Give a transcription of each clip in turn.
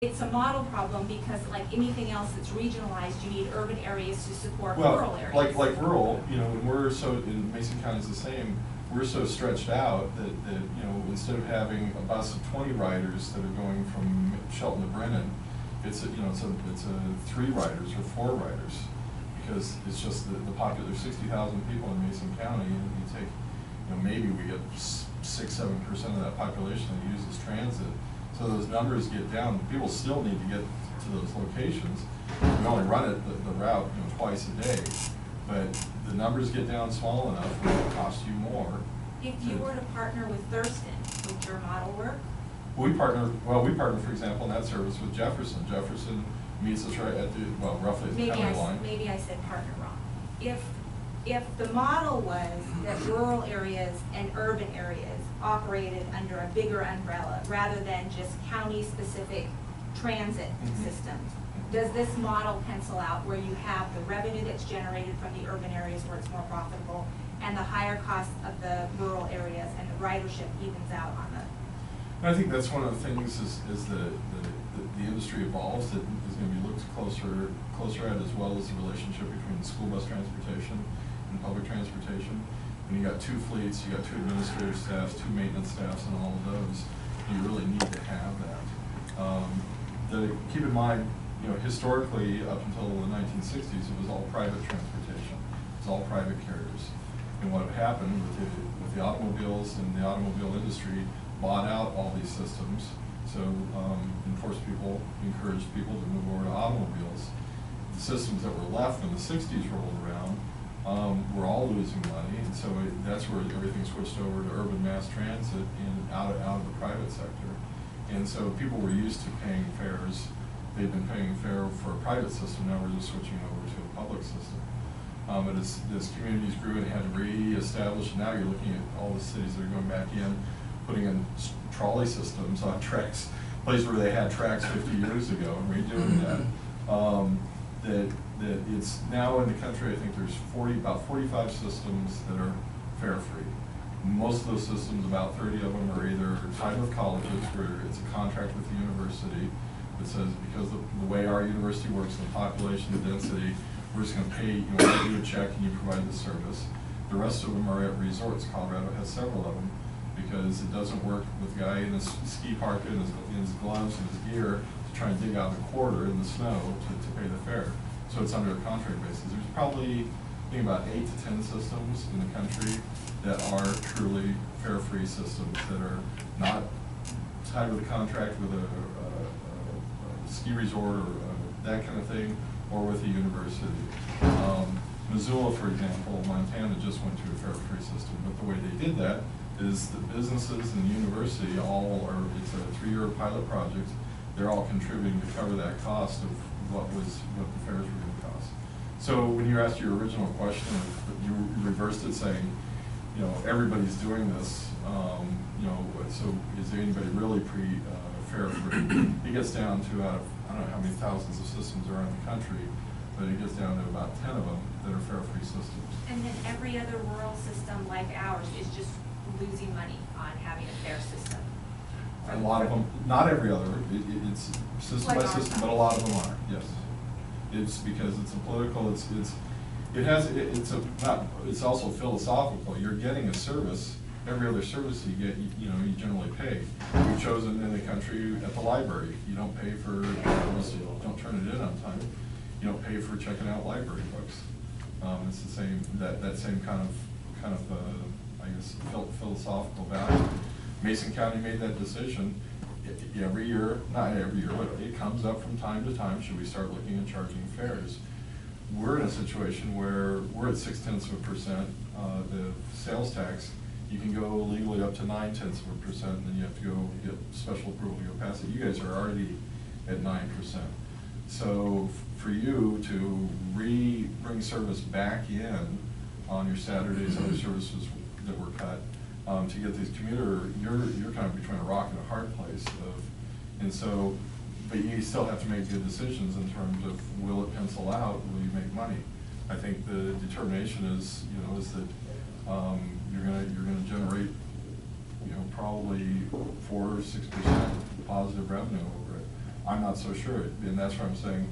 It's a model problem because, like anything else that's regionalized, you need urban areas to support well, rural areas. like rural, you know, when we're so, in Mason County is the same, we're so stretched out that, you know, instead of having a bus of 20 riders that are going from Shelton to Brennan, it's a, you know, it's a 3 riders or 4 riders, because it's just the popular, there's 60,000 people in Mason County, and you take, you know, maybe we get 6–7% of that population that uses transit. So those numbers get down. People still need to get to those locations. We only run it the route, you know, twice a day, but the numbers get down small enough where it costs you more. If you were to partner with Thurston, would your model work? We partner, for example, in that service with Jefferson. Jefferson meets us right at the, well, roughly at the county line. Maybe I said partner wrong. If the model was that rural areas and urban areas operated under a bigger umbrella rather than just county-specific transit systems, does this model pencil out where you have the revenue that's generated from the urban areas where it's more profitable and the higher costs of the rural areas, and the ridership evens out on the? And I think that's one of the things is the industry evolves, that is going to be looked closer at, as well as the relationship between school bus transportation and public transportation. When you got 2 fleets, you got 2 administrative staffs, 2 maintenance staffs, and all of those, you really need to have that. Keep in mind, you know, historically, up until the 1960s, it was all private transportation. It was all private carriers. And what happened with the automobiles, and the automobile industry bought out all these systems, so encouraged people to move over to automobiles. The systems that were left when the 60s rolled around were all losing money, and so that's where everything switched over to urban mass transit and out of the private sector. And so people were used to paying fares. They've been paying fare for a private system. Now we're just switching over to a public system. But as communities grew and had to reestablish, now you're looking at all the cities that are going back in, putting in trolley systems on tracks, places where they had tracks 50 years ago, and redoing that. That it's now in the country, I think there's about 45 systems that are fare-free. Most of those systems, about 30 of them, are either tied with colleges, where it's a contract with the university that says, because the way our university works, the population, the density, we're just going to pay, you know, you do a check and you provide the service. The rest of them are at resorts. Colorado has several of them, because it doesn't work with a guy in his ski park in his gloves and his gear to try and dig out a quarter in the snow to pay the fare. So it's under a contract basis. There's probably, I think, about 8 to 10 systems in the country that are truly fare-free systems, that are not tied with a contract with a ski resort or that kind of thing, or with a university. Missoula, for example, Montana just went to a fare-free system, but the way they did that is the businesses and the university all are, it's a 3-year pilot project. They're all contributing to cover that cost of what the fares were going to cost. So when you asked your original question, you reversed it, saying, you know, everybody's doing this. You know, so is there anybody really fare-free? It gets down to, out of, I don't know how many thousands of systems are in the country, but it gets down to about 10 of them that are fare-free systems. And then every other rural system like ours is just losing money on having a fare system. A lot of them, not every other, it's system by system, but a lot of them are, yes. It's because it's a political, it's also philosophical. You're getting a service. Every other service you get, you generally pay. We've chosen in the country at the library. You don't pay for, unless you don't turn it in on time, you don't pay for checking out library books. It's the same, that same kind of I guess, philosophical value. Mason County made that decision. Every year, not every year, but it comes up from time to time, should we start looking at charging fares? We're in a situation where we're at 0.6%. The sales tax, you can go legally up to 0.9%, and then you have to go get special approval to go past it. You guys are already at 9%. So for you to bring service back in on your Saturdays, other services that were cut, to get these commuter, you're kind of between a rock and a hard place. And so, but you still have to make good decisions in terms of, will it pencil out, will you make money? I think the determination is, is that you're gonna generate, probably 4 or 6% positive revenue over it. I'm not so sure, and that's where I'm saying,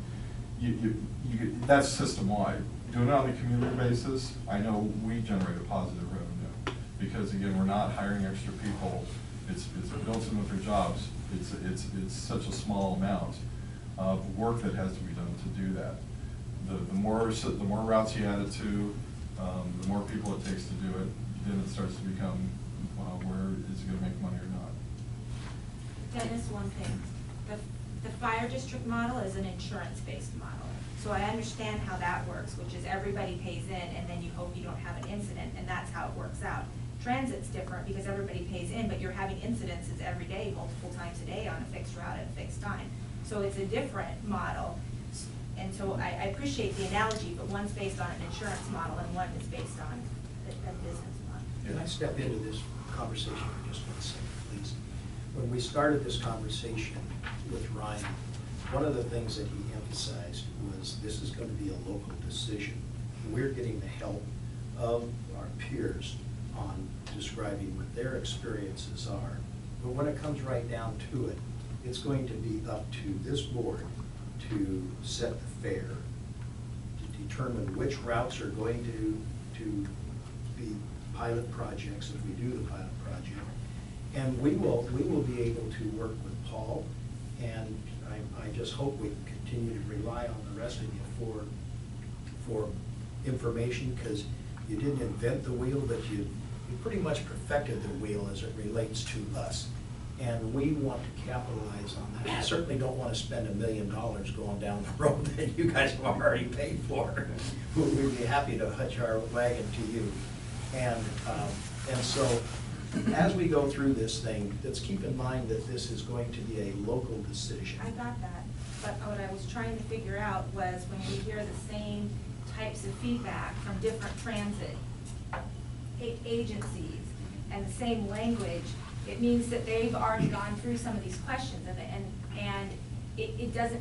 that's system-wide. Doing it on a community basis, I know we generate a positive revenue, because again, we're not hiring extra people, it's built in with their jobs, it's such a small amount of work that has to be done to do that. The more routes you add it to, the more people it takes to do it, then it starts to become, where is it gonna make money or not? Dennis, one thing, the fire district model is an insurance-based model. So I understand how that works, which is everybody pays in and then you hope you don't have an incident, and that's how it works out. Transit's different because everybody pays in, but you're having incidences every day, multiple times a day on a fixed route at a fixed time. So it's a different model. And so I appreciate the analogy, but one's based on an insurance model and one is based on a business model. Can I step into this conversation for just 1 second, please? When we started this conversation with Ryan, one of the things that he emphasized was this is going to be a local decision. We're getting the help of our peers on describing what their experiences are. But when it comes right down to it, it's going to be up to this board to set the fare, to determine which routes are going to be pilot projects if we do the pilot project. And we will be able to work with Paul, and I just hope we can continue to rely on the rest of you for information, because you didn't invent the wheel, but you pretty much perfected the wheel as it relates to us. And we want to capitalize on that. We certainly don't want to spend $1 million going down the road that you guys have already paid for. We'd be happy to hitch our wagon to you. And so as we go through this thing, let's keep in mind that this is going to be a local decision. I got that, but what I was trying to figure out was when we hear the same types of feedback from different transit agencies and the same language, it means that they've already gone through some of these questions, and it does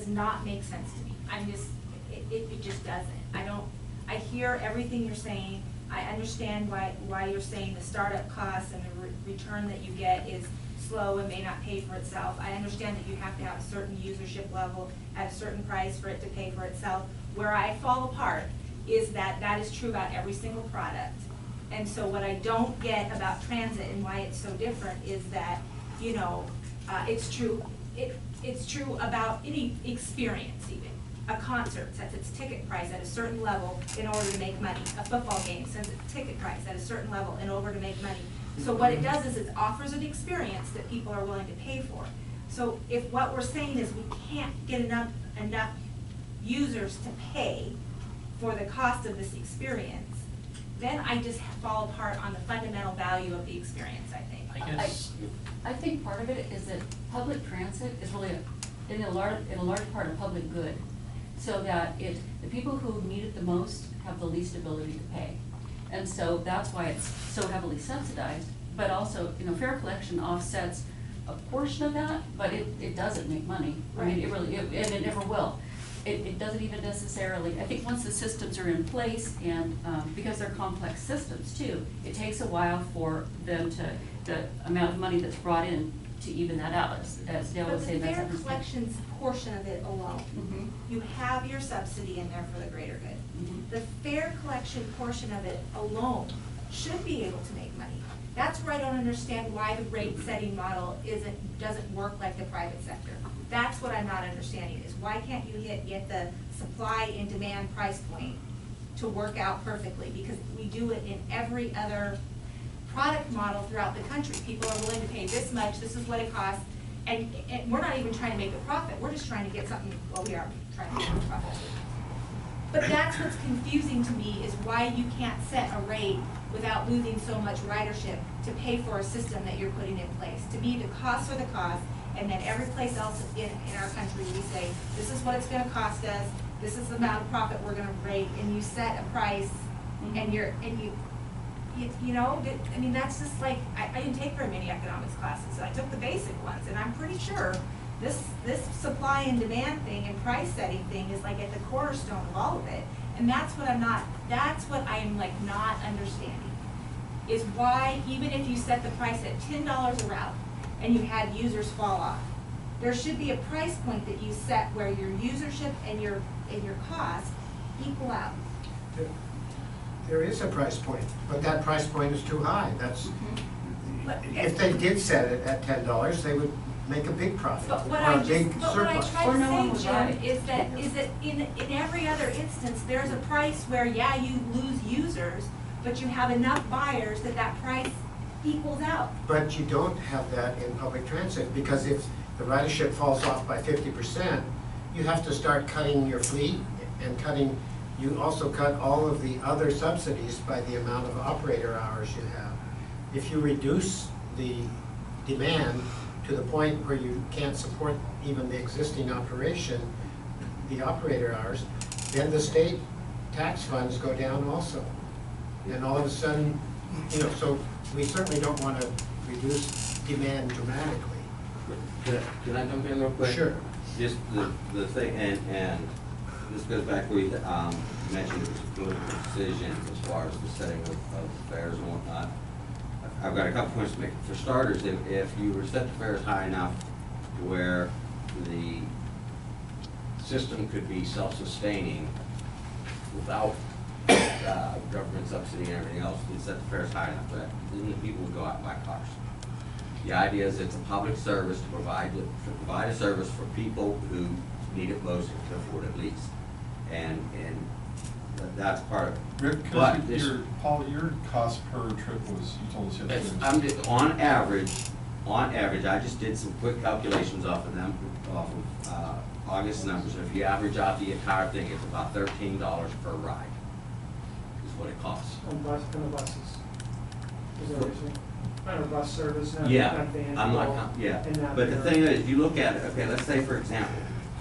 not make sense to me. It just doesn't. I hear everything you're saying. I understand why you're saying the startup costs and the return that you get is slow and may not pay for itself. I understand that you have to have a certain usership level at a certain price for it to pay for itself. Where I fall apart is that is true about every single product. And so what I don't get about transit and why it's so different is that, it's true about any experience even. A concert sets its ticket price at a certain level in order to make money. A football game sets its ticket price at a certain level in order to make money. So what it does is it offers an experience that people are willing to pay for. So if what we're saying is we can't get enough users to pay for the cost of this experience, then I just fall apart on the fundamental value of the experience, I think. I think part of it is that public transit is really in a large part a public good, so that the people who need it the most have the least ability to pay. And so that's why it's so heavily subsidized, but also, fare collection offsets a portion of that, but it doesn't make money. Right. I mean, and it never will. It doesn't even necessarily, I think once the systems are in place, and because they're complex systems too, it takes a while for them the amount of money that's brought in to even that out, as Dale was saying. But the fare collections portion of it alone, you have your subsidy in there for the greater good. The fare collection portion of it alone should be able to make money. That's where I don't understand why the rate setting model doesn't work like the private sector. That's what I'm not understanding, is why can't you get the supply and demand price point to work out perfectly? Because we do it in every other product model throughout the country. People are willing to pay this much, this is what it costs, and we're not even trying to make a profit, we're just trying to get something, well, we are trying to make a profit. But that's what's confusing to me, is why you can't set a rate without losing so much ridership to pay for a system that you're putting in place. To me, the costs are the cost, and then every place else in our country, we say, this is what it's gonna cost us, this is the amount of profit we're gonna rate, and you set a price, and I mean, that's just like, I didn't take very many economics classes, so I took the basic ones, and I'm pretty sure this supply and demand thing and price setting thing is like at the cornerstone of all of it. And that's what I'm like not understanding, is why, even if you set the price at $10 a route and you had users fall off, there should be a price point that you set where your usership and your cost equal out. There is a price point, but that price point is too high. That's, But- if they did set it at $10, they would make a big profit But what or I a just, big but what I surplus. tried Or to no one would say, buy Jim, it. is that in every other instance, there's a price where, yeah, you lose users, but you have enough buyers that that price equals out. But you don't have that in public transit, because if the ridership falls off by 50%, you have to start cutting your fleet and cutting, you also cut all of the other subsidies by the amount of operator hours you have. If you reduce the demand to the point where you can't support even the existing operation, the operator hours, then the state tax funds go down also. And all of a sudden, you know, so we certainly don't want to reduce demand dramatically. Can I jump in real quick? Sure. Just the thing, and this goes back to what you mentioned, it was a political decision as far as the setting of fares and whatnot. I've got a couple points to make. For starters, if you were to set the fares high enough to where the system could be self-sustaining without government subsidy and everything else, you'd set the fares high enough that then the people would go out and buy cars. The idea is it's a public service to provide a service for people who need it most and can afford it least. And that's part of it. Rick, But because this- Paul, your cost per trip was, you told us It's, yesterday. I'm just, on average, I just did some quick calculations off of them, off of August numbers. And if you average out the entire thing, it's about $13 per ride, is what it costs. On the buses. Is that what you're saying? On a bus service, not Yeah, not van. I'm not, yeah, and not but the their- thing is, if you look at it, okay, let's say for example,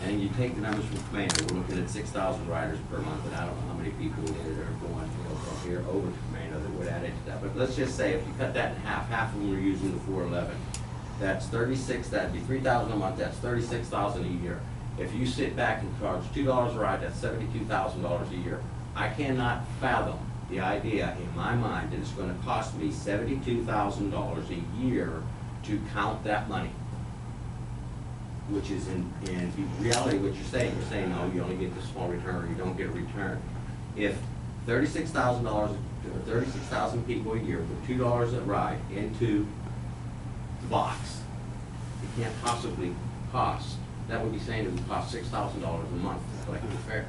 and you take the numbers from Commander, we're looking at 6,000 riders per month, and I don't know how many people that are going, you know, from here over to Commander that would add into that, but let's just say if you cut that in half of them are using the 411, that's 36, that'd be 3,000 a month, that's 36,000 a year. If you sit back and charge $2 a ride, that's $72,000 a year. I cannot fathom the idea in my mind that it's gonna cost me $72,000 a year to count that money. Which is in reality what you're saying, no, you only get the small return or you don't get a return. If $36,000 or 36,000 people a year put $2 a ride into the box, it can't possibly cost, that would be saying it would cost $6,000 a month to collect the fare.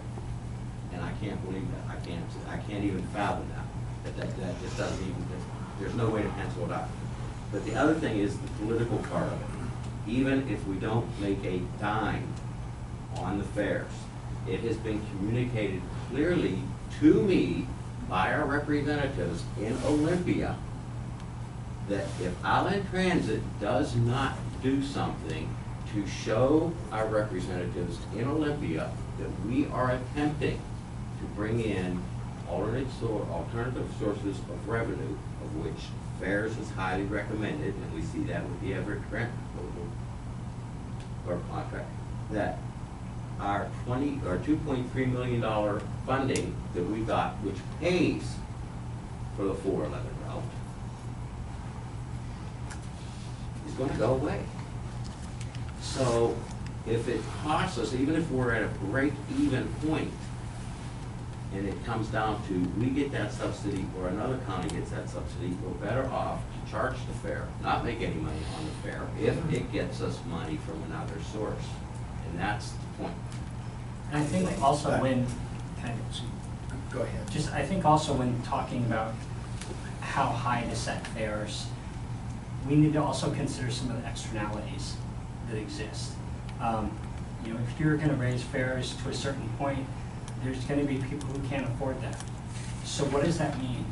And I can't believe that. I can't even fathom that. That just doesn't even, there's no way to pencil it out. But the other thing is the political part of it. Even if we don't make a dime on the fares, it has been communicated clearly to me by our representatives in Olympia that if Island Transit does not do something to show our representatives in Olympia that we are attempting to bring in alternative sources of revenue, of which fares is highly recommended, and we see that with the Everett grant proposal or contract, that our $2.3 million funding that we got, which pays for the 411 route, is going to go away. So if it costs us, even if we're at a break-even point, and it comes down to we get that subsidy or another county gets that subsidy, we're better off to charge the fare, not make any money on the fare, if it gets us money from another source. And that's the point. And I think also when, Go ahead. just, I think also when talking about how high to set fares, we need to also consider some of the externalities that exist. You know, if you're gonna raise fares to a certain point, there's gonna be people who can't afford that. So what does that mean?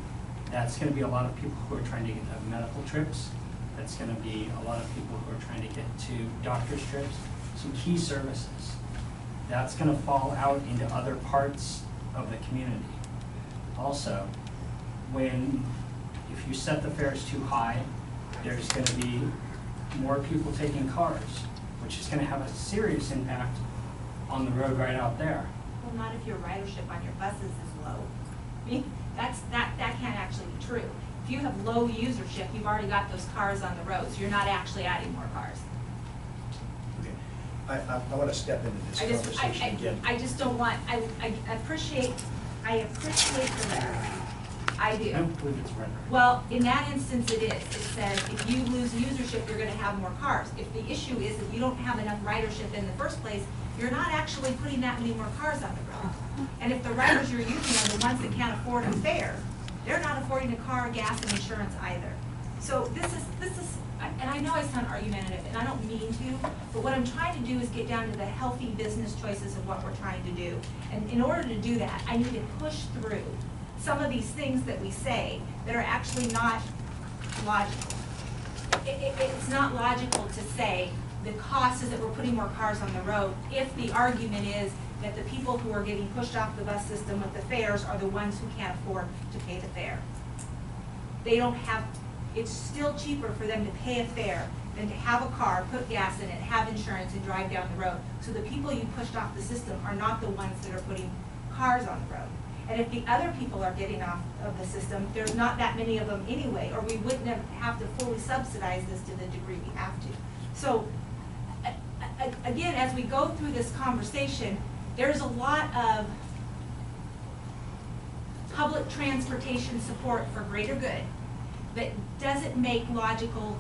That's gonna be a lot of people who are trying to get medical trips. That's gonna be a lot of people who are trying to get to doctor's trips, some key services. That's gonna fall out into other parts of the community. Also, if you set the fares too high, there's gonna be more people taking cars, which is gonna have a serious impact on the road right out there. Well, not if your ridership on your buses is low. I mean, that can't actually be true. If you have low usership, you've already got those cars on the road, so you're not actually adding more cars. Okay. I want to step into this conversation again. I just don't want, I appreciate the letter. I do. I don't believe it's rhetoric. Well, in that instance, it is. It says if you lose usership, you're gonna have more cars. If the issue is that you don't have enough ridership in the first place, you're not actually putting that many more cars on the road. And if the riders you're using are the ones that can't afford a fare, they're not affording a car, gas, and insurance either. So this is, and I know I sound argumentative, and I don't mean to, but what I'm trying to do is get down to the healthy business choices of what we're trying to do. And in order to do that, I need to push through some of these things that we say that are actually not logical. It's not logical to say the cost is that we're putting more cars on the road if the argument is that the people who are getting pushed off the bus system with the fares are the ones who can't afford to pay the fare. They don't have, it's still cheaper for them to pay a fare than to have a car, put gas in it, have insurance, and drive down the road. So the people you pushed off the system are not the ones that are putting cars on the road. And if the other people are getting off of the system, there's not that many of them anyway, or we wouldn't have to fully subsidize this to the degree we have to. So, again, as we go through this conversation, there's a lot of public transportation support for greater good that doesn't make logical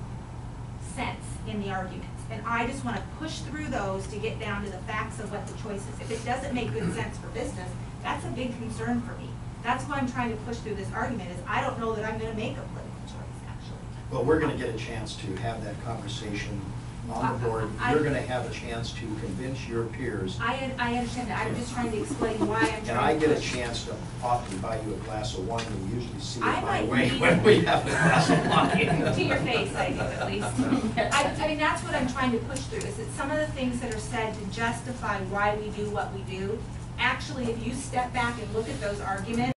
sense in the arguments. And I just want to push through those to get down to the facts of what the choice is. If it doesn't make good sense for business, that's a big concern for me. That's why I'm trying to push through this argument, is I don't know that I'm going to make a political choice, actually. Well, we're going to get a chance to have that conversation on the board. You're going to have a chance to convince your peers. I understand that. I'm just trying to explain why I'm trying to And I get a push. chance to often buy you a glass of wine. We usually see it I my might way need- when we have a glass of wine. To your face, I do, at least. I mean, that's what I'm trying to push through, is that some of the things that are said to justify why we do what we do, actually, if you step back and look at those arguments,